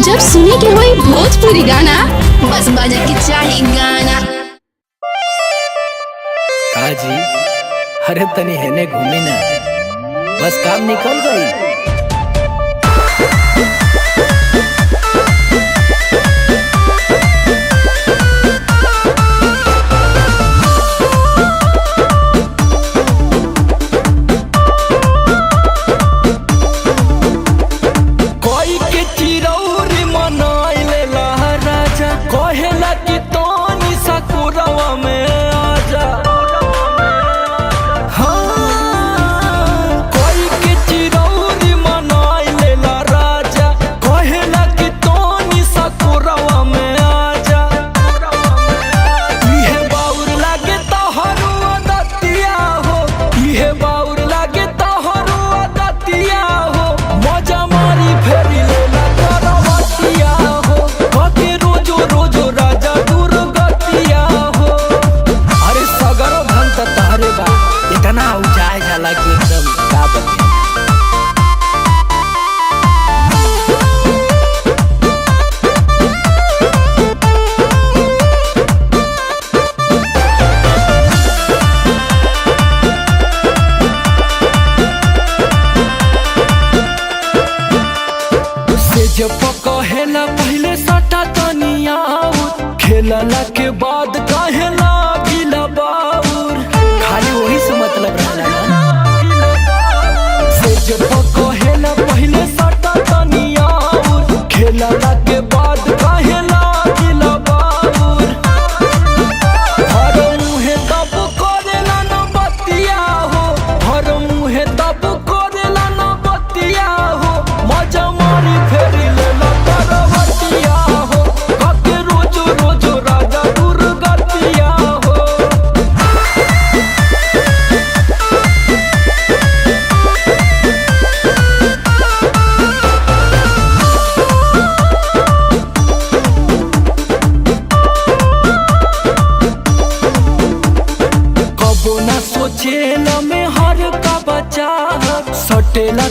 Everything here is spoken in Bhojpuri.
जब सुने के होई भोजपुरी गाना, बस बजे के चाही गाना। काजी, अरे तनी हेने घूमी ना, बस काम निकल गई। जब कहेला पहले सटा तनिया खेलला के बाद कहेला गिला बाउर, खाली वही से मतलब रहला ना। से जब कहेला पहले सटा तनिया खेलला के बाद कहेला गिला बाउर, हर मुहे तब करेला न बतिया हो, हर मुहे तब करेला न बतिया हो, मजा मारी फेरी सोचेला में हर का बचा सटेला।